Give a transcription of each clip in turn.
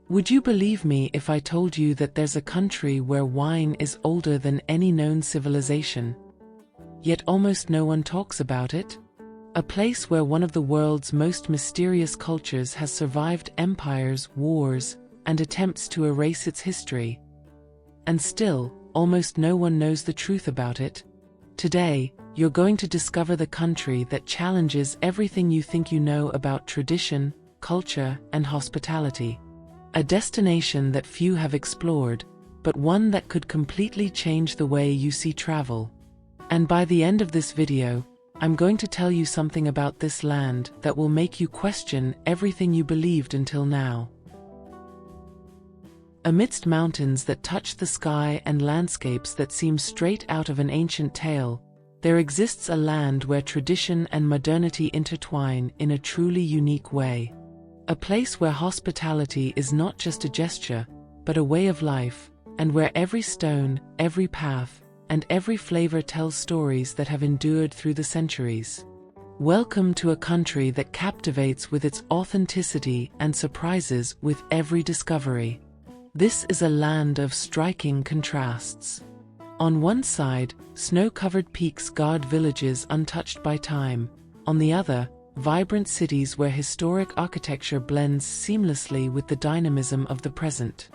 Would you believe me if I told you that there's a country where wine is older than any known civilization? Yet almost no one talks about it? A place where one of the world's most mysterious cultures has survived empires, wars, and attempts to erase its history. And still, almost no one knows the truth about it. Today, you're going to discover the country that challenges everything you think you know about tradition, culture, and hospitality. A destination that few have explored, but one that could completely change the way you see travel. And by the end of this video, I'm going to tell you something about this land that will make you question everything you believed until now. Amidst mountains that touch the sky and landscapes that seem straight out of an ancient tale, there exists a land where tradition and modernity intertwine in a truly unique way. A place where hospitality is not just a gesture, but a way of life, and where every stone, every path, and every flavor tells stories that have endured through the centuries. Welcome to a country that captivates with its authenticity and surprises with every discovery. This is a land of striking contrasts. On one side, snow-covered peaks guard villages untouched by time. On the other, vibrant cities where historic architecture blends seamlessly with the dynamism of the present.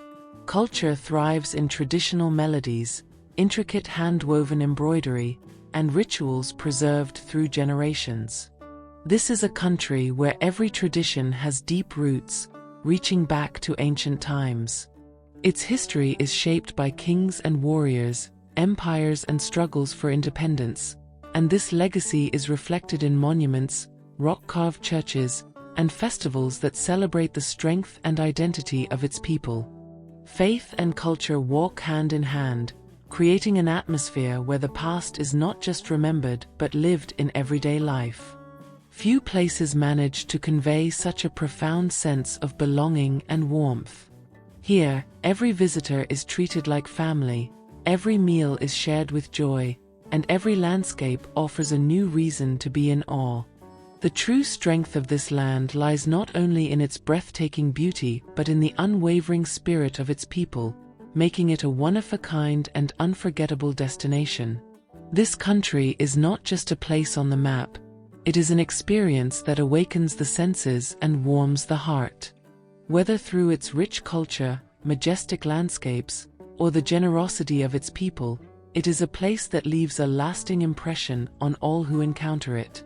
Culture thrives in traditional melodies, intricate hand-woven embroidery, and rituals preserved through generations. This is a country where every tradition has deep roots, reaching back to ancient times. Its history is shaped by kings and warriors, empires and struggles for independence, and this legacy is reflected in monuments, rock-carved churches, and festivals that celebrate the strength and identity of its people. Faith and culture walk hand in hand, creating an atmosphere where the past is not just remembered but lived in everyday life. Few places manage to convey such a profound sense of belonging and warmth. Here, every visitor is treated like family, every meal is shared with joy, and every landscape offers a new reason to be in awe. The true strength of this land lies not only in its breathtaking beauty but in the unwavering spirit of its people, making it a one-of-a-kind and unforgettable destination. This country is not just a place on the map, it is an experience that awakens the senses and warms the heart. Whether through its rich culture, majestic landscapes, or the generosity of its people, it is a place that leaves a lasting impression on all who encounter it.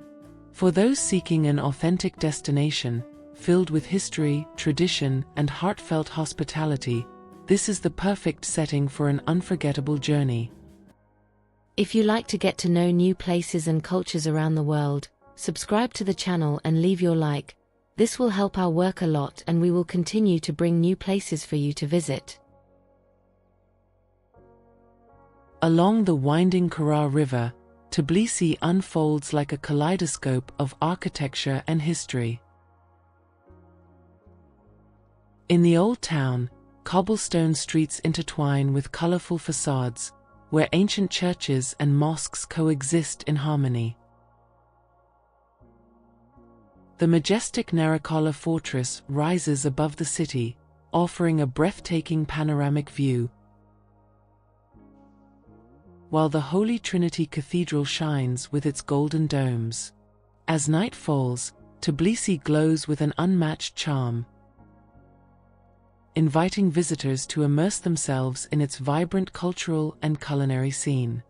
For those seeking an authentic destination, filled with history, tradition, and heartfelt hospitality, this is the perfect setting for an unforgettable journey. If you like to get to know new places and cultures around the world, subscribe to the channel and leave your like. This will help our work a lot and we will continue to bring new places for you to visit. Along the winding Kara River, Tbilisi unfolds like a kaleidoscope of architecture and history. In the old town, cobblestone streets intertwine with colorful facades, where ancient churches and mosques coexist in harmony. The majestic Narikala fortress rises above the city, offering a breathtaking panoramic view, while the Holy Trinity Cathedral shines with its golden domes. As night falls, Tbilisi glows with an unmatched charm, inviting visitors to immerse themselves in its vibrant cultural and culinary scene.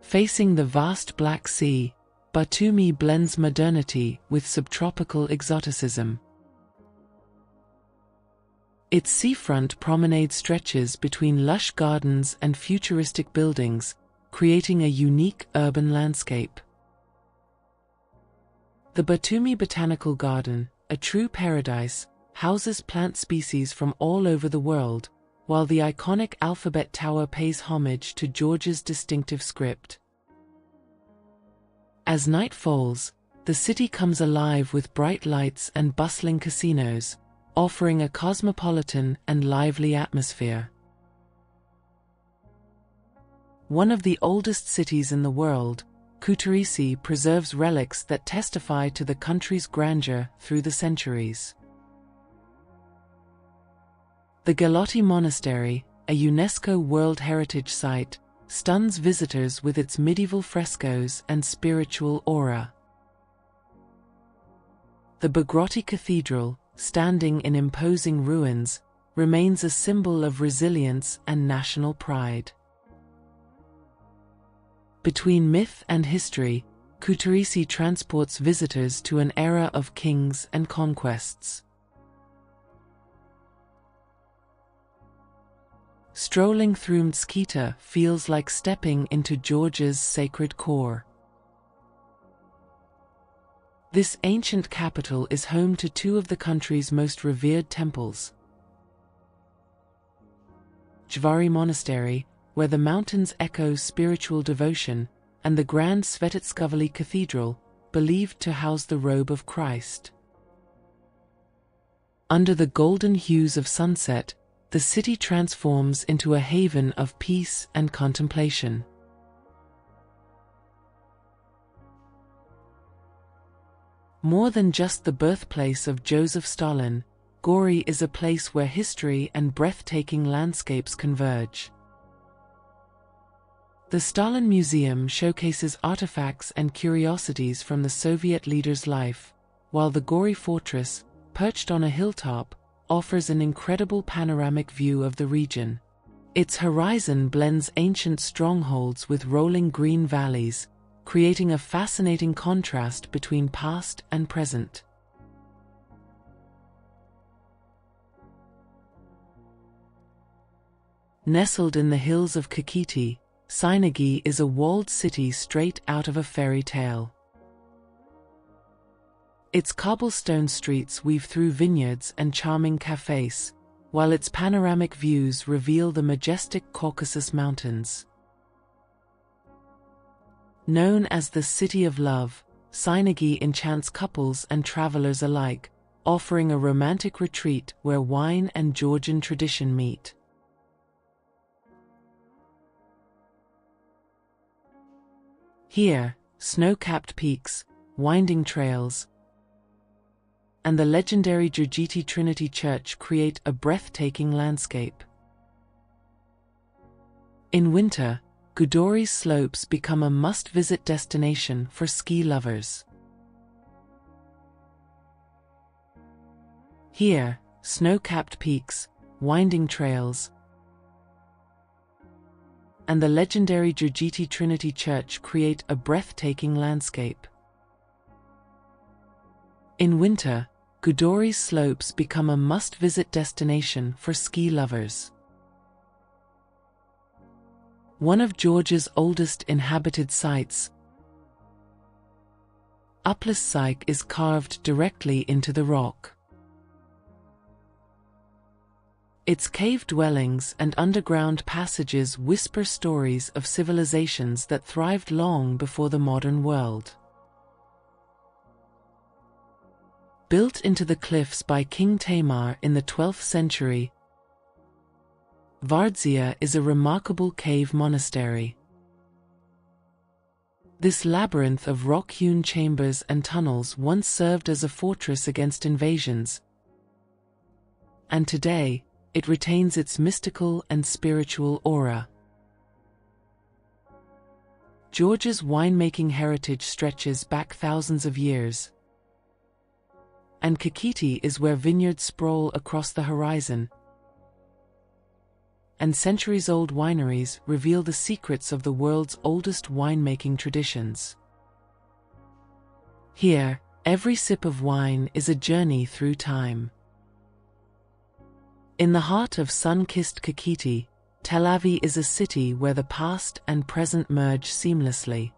Facing the vast Black Sea, Batumi blends modernity with subtropical exoticism. Its seafront promenade stretches between lush gardens and futuristic buildings, creating a unique urban landscape. The Batumi Botanical Garden, a true paradise, houses plant species from all over the world, while the iconic Alphabet Tower pays homage to Georgia's distinctive script. As night falls, the city comes alive with bright lights and bustling casinos, offering a cosmopolitan and lively atmosphere. One of the oldest cities in the world, Caucasus preserves relics that testify to the country's grandeur through the centuries. The Galati Monastery, a UNESCO World Heritage Site, stuns visitors with its medieval frescoes and spiritual aura. The Bagrati Cathedral, standing in imposing ruins, remains a symbol of resilience and national pride. Between myth and history, Caucasus transports visitors to an era of kings and conquests. Strolling through Mtskheta feels like stepping into Georgia's sacred core. This ancient capital is home to two of the country's most revered temples. Jvari Monastery, where the mountains echo spiritual devotion, and the grand Svetitskavali Cathedral, believed to house the robe of Christ. Under the golden hues of sunset, the city transforms into a haven of peace and contemplation. More than just the birthplace of Joseph Stalin, Gori is a place where history and breathtaking landscapes converge. The Stalin Museum showcases artifacts and curiosities from the Soviet leader's life, while the Gori Fortress, perched on a hilltop, offers an incredible panoramic view of the region. Its horizon blends ancient strongholds with rolling green valleys, creating a fascinating contrast between past and present. Nestled in the hills of Kakheti, Sinagi is a walled city straight out of a fairy tale. Its cobblestone streets weave through vineyards and charming cafes, while its panoramic views reveal the majestic Caucasus Mountains. Known as the City of Love, Sinagi enchants couples and travelers alike, offering a romantic retreat where wine and Georgian tradition meet. Here, snow-capped peaks, winding trails, and the legendary Georgiti Trinity Church create a breathtaking landscape. In winter, Gudori's slopes become a must-visit destination for ski lovers. Here, snow-capped peaks, winding trails, and the legendary Georgiti Trinity Church create a breathtaking landscape. In winter, Gudori's slopes become a must-visit destination for ski lovers. One of Georgia's oldest inhabited sites, Uplis is carved directly into the rock. Its cave dwellings and underground passages whisper stories of civilizations that thrived long before the modern world. Built into the cliffs by King Tamar in the 12th century, Vardzia is a remarkable cave monastery. This labyrinth of rock-hewn chambers and tunnels once served as a fortress against invasions, and today, it retains its mystical and spiritual aura. Georgia's winemaking heritage stretches back thousands of years, and Kakheti is where vineyards sprawl across the horizon, and centuries-old wineries reveal the secrets of the world's oldest winemaking traditions. Here, every sip of wine is a journey through time. In the heart of sun-kissed Kakheti, Tel Aviv is a city where the past and present merge seamlessly.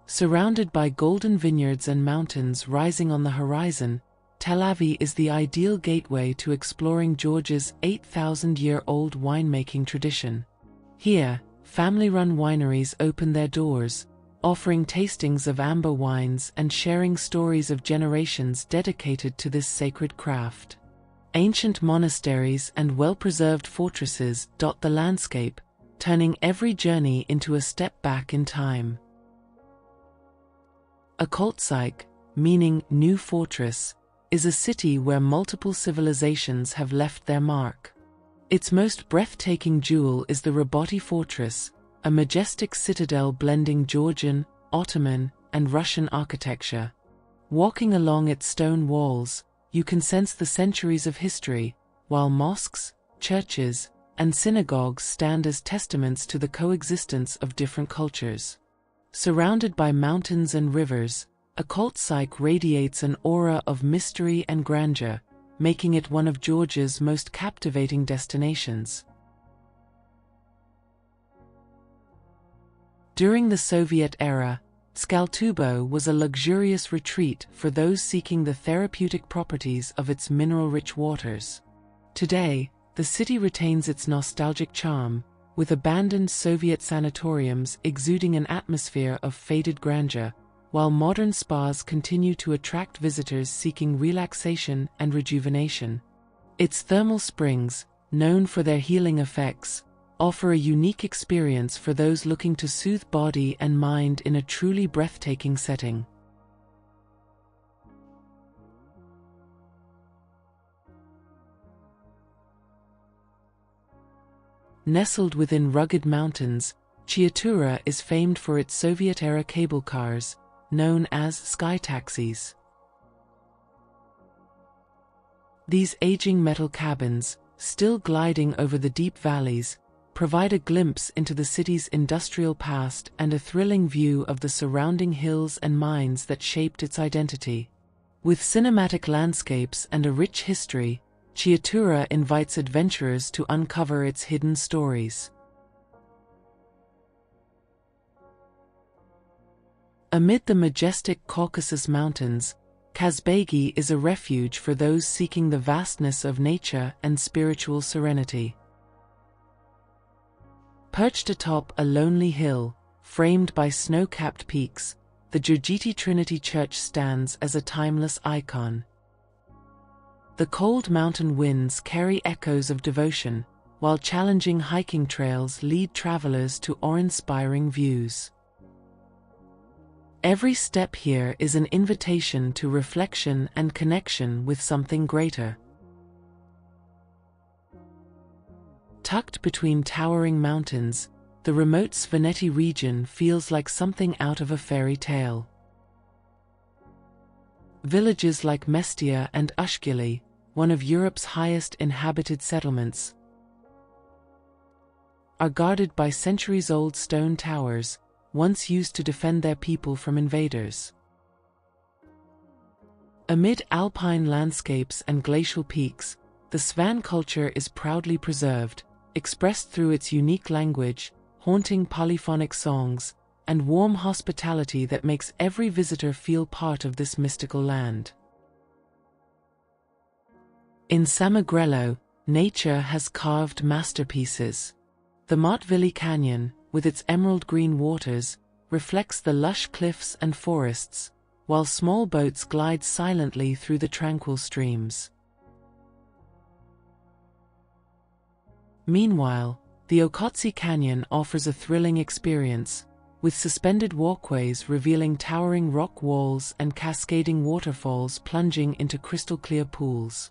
Surrounded by golden vineyards and mountains rising on the horizon, Tel Aviv is the ideal gateway to exploring Georgia's 8,000-year-old winemaking tradition. Here, family-run wineries open their doors, offering tastings of amber wines and sharing stories of generations dedicated to this sacred craft. Ancient monasteries and well-preserved fortresses dot the landscape, turning every journey into a step back in time. Okoltsyk, meaning new fortress, is a city where multiple civilizations have left their mark. Its most breathtaking jewel is the Raboti Fortress, a majestic citadel blending Georgian, Ottoman, and Russian architecture. Walking along its stone walls, you can sense the centuries of history, while mosques, churches, and synagogues stand as testaments to the coexistence of different cultures. Surrounded by mountains and rivers, Okoltsyk radiates an aura of mystery and grandeur, making it one of Georgia's most captivating destinations. During the Soviet era, Skaltubo was a luxurious retreat for those seeking the therapeutic properties of its mineral-rich waters. Today, the city retains its nostalgic charm, with abandoned Soviet sanatoriums exuding an atmosphere of faded grandeur, while modern spas continue to attract visitors seeking relaxation and rejuvenation. Its thermal springs, known for their healing effects, offer a unique experience for those looking to soothe body and mind in a truly breathtaking setting. Nestled within rugged mountains, Chiatura is famed for its Soviet-era cable cars, known as sky taxis. These aging metal cabins, still gliding over the deep valleys, provide a glimpse into the city's industrial past and a thrilling view of the surrounding hills and mines that shaped its identity. With cinematic landscapes and a rich history, Chiatura invites adventurers to uncover its hidden stories. Amid the majestic Caucasus Mountains, Kazbegi is a refuge for those seeking the vastness of nature and spiritual serenity. Perched atop a lonely hill, framed by snow-capped peaks, the Georgiti Trinity Church stands as a timeless icon. The cold mountain winds carry echoes of devotion, while challenging hiking trails lead travelers to awe-inspiring views. Every step here is an invitation to reflection and connection with something greater. Tucked between towering mountains, the remote Svaneti region feels like something out of a fairy tale. Villages like Mestia and Ushgili, one of Europe's highest inhabited settlements, are guarded by centuries-old stone towers, once used to defend their people from invaders. Amid alpine landscapes and glacial peaks, the Svan culture is proudly preserved, expressed through its unique language, haunting polyphonic songs, and warm hospitality that makes every visitor feel part of this mystical land. In Samegrelo, nature has carved masterpieces. The Motvili Canyon, with its emerald green waters, reflects the lush cliffs and forests, while small boats glide silently through the tranquil streams. Meanwhile, the Okhotsi Canyon offers a thrilling experience, with suspended walkways revealing towering rock walls and cascading waterfalls plunging into crystal-clear pools.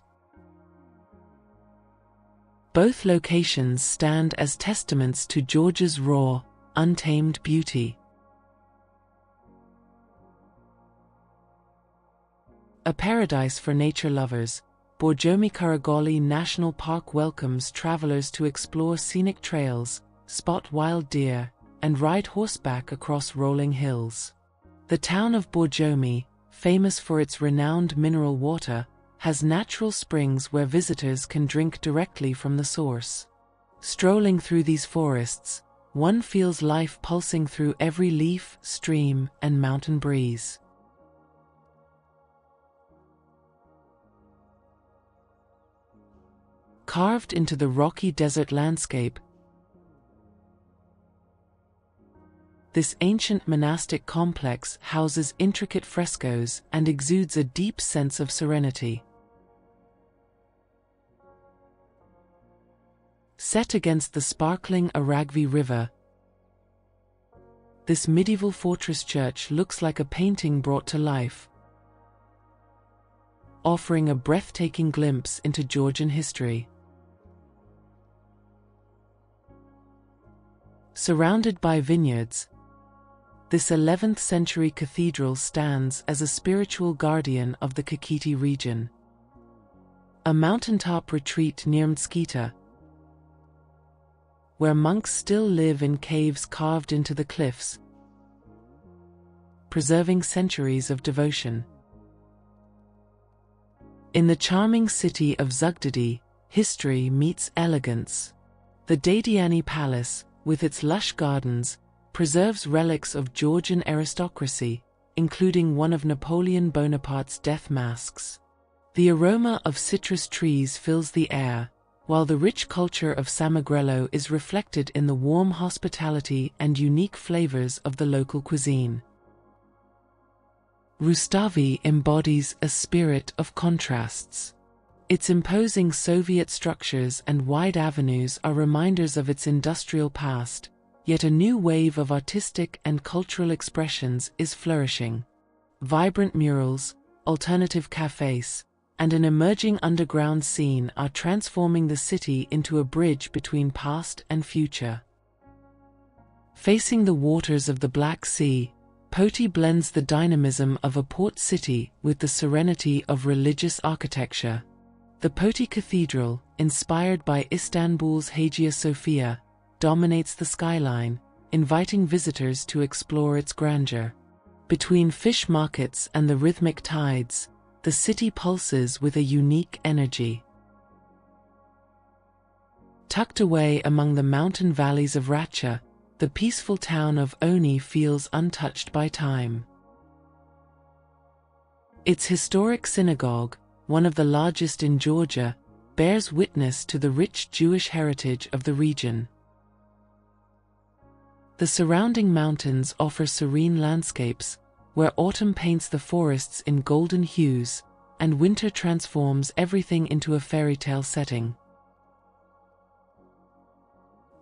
Both locations stand as testaments to Georgia's raw, untamed beauty. A paradise for nature lovers, Borjomi Karagoli National Park welcomes travelers to explore scenic trails, spot wild deer, and ride horseback across rolling hills. The town of Borjomi, famous for its renowned mineral water, has natural springs where visitors can drink directly from the source. Strolling through these forests, one feels life pulsing through every leaf, stream, and mountain breeze. Carved into the rocky desert landscape, this ancient monastic complex houses intricate frescoes and exudes a deep sense of serenity. Set against the sparkling Aragvi River, this medieval fortress church looks like a painting brought to life, offering a breathtaking glimpse into Georgian history. Surrounded by vineyards, this 11th century cathedral stands as a spiritual guardian of the Kakheti region. A mountaintop retreat near Mtskita, where monks still live in caves carved into the cliffs, preserving centuries of devotion. In the charming city of Zugdidi, history meets elegance. The Dadiani Palace, with its lush gardens, preserves relics of Georgian aristocracy, including one of Napoleon Bonaparte's death masks. The aroma of citrus trees fills the air, while the rich culture of Samegrelo is reflected in the warm hospitality and unique flavors of the local cuisine. Rustavi embodies a spirit of contrasts. Its imposing Soviet structures and wide avenues are reminders of its industrial past, yet a new wave of artistic and cultural expressions is flourishing. Vibrant murals, alternative cafes, and an emerging underground scene are transforming the city into a bridge between past and future. Facing the waters of the Black Sea, Poti blends the dynamism of a port city with the serenity of religious architecture. The Poti Cathedral, inspired by Istanbul's Hagia Sophia, dominates the skyline, inviting visitors to explore its grandeur. Between fish markets and the rhythmic tides, the city pulses with a unique energy. Tucked away among the mountain valleys of Racha, the peaceful town of Oni feels untouched by time. Its historic synagogue, one of the largest in Georgia, bears witness to the rich Jewish heritage of the region. The surrounding mountains offer serene landscapes, where autumn paints the forests in golden hues, and winter transforms everything into a fairy tale setting.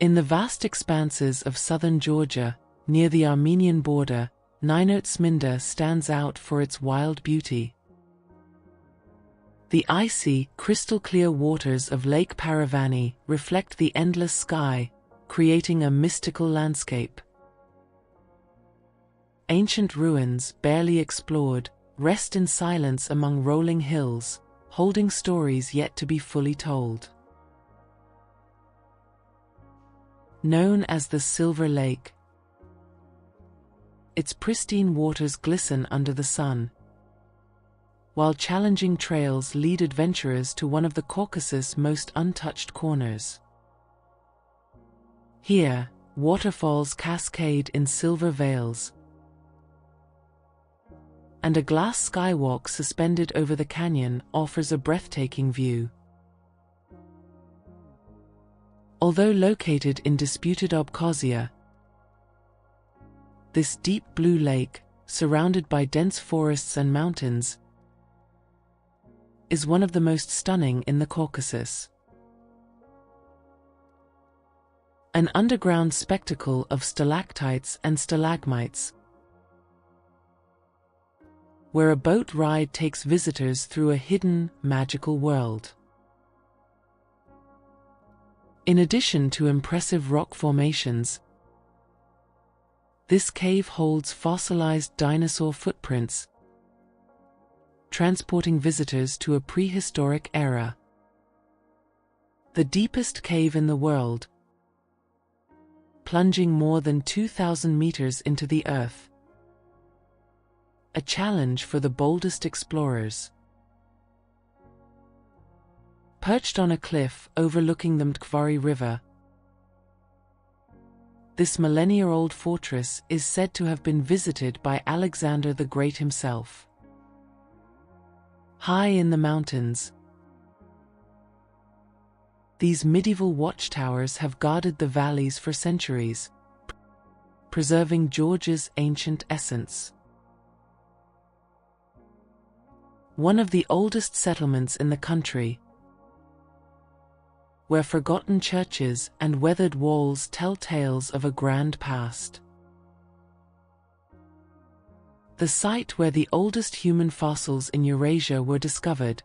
In the vast expanses of southern Georgia, near the Armenian border, Ninot Sminda stands out for its wild beauty. The icy, crystal-clear waters of Lake Paravani reflect the endless sky, creating a mystical landscape. Ancient ruins, barely explored, rest in silence among rolling hills, holding stories yet to be fully told. Known as the Silver Lake, its pristine waters glisten under the sun, while challenging trails lead adventurers to one of the Caucasus' most untouched corners. Here, waterfalls cascade in silver veils, and a glass skywalk suspended over the canyon offers a breathtaking view. Although located in disputed Abkhazia, this deep blue lake, surrounded by dense forests and mountains, is one of the most stunning in the Caucasus. An underground spectacle of stalactites and stalagmites, where a boat ride takes visitors through a hidden, magical world. In addition to impressive rock formations, this cave holds fossilized dinosaur footprints, transporting visitors to a prehistoric era. The deepest cave in the world, plunging more than 2,000 meters into the earth, a challenge for the boldest explorers. Perched on a cliff overlooking the Mtkvari River, this millennia-old fortress is said to have been visited by Alexander the Great himself. High in the mountains, these medieval watchtowers have guarded the valleys for centuries, preserving Georgia's ancient essence. One of the oldest settlements in the country, where forgotten churches and weathered walls tell tales of a grand past. the site where the oldest human fossils in Eurasia were discovered,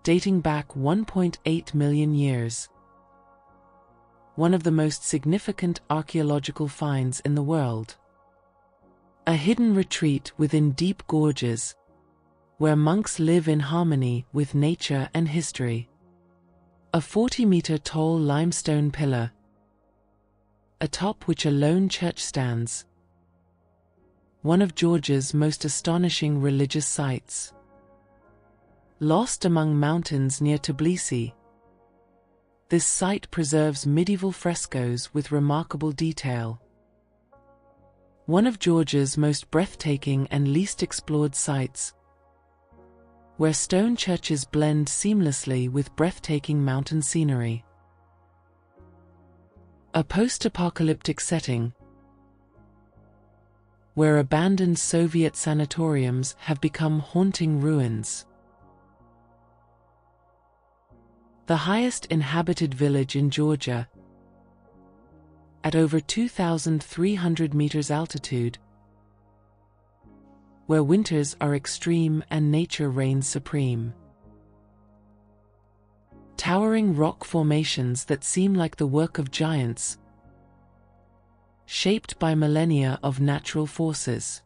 dating back 1.8 million years. One of the most significant archaeological finds in the world. A hidden retreat within deep gorges, where monks live in harmony with nature and history. A 40-meter-tall limestone pillar, atop which a lone church stands. One of Georgia's most astonishing religious sites. Lost among mountains near Tbilisi, this site preserves medieval frescoes with remarkable detail. One of Georgia's most breathtaking and least explored sites, where stone churches blend seamlessly with breathtaking mountain scenery. A post-apocalyptic setting, where abandoned Soviet sanatoriums have become haunting ruins. The highest inhabited village in Georgia, at over 2,300 meters altitude, where winters are extreme and nature reigns supreme. Towering rock formations that seem like the work of giants, shaped by millennia of natural forces.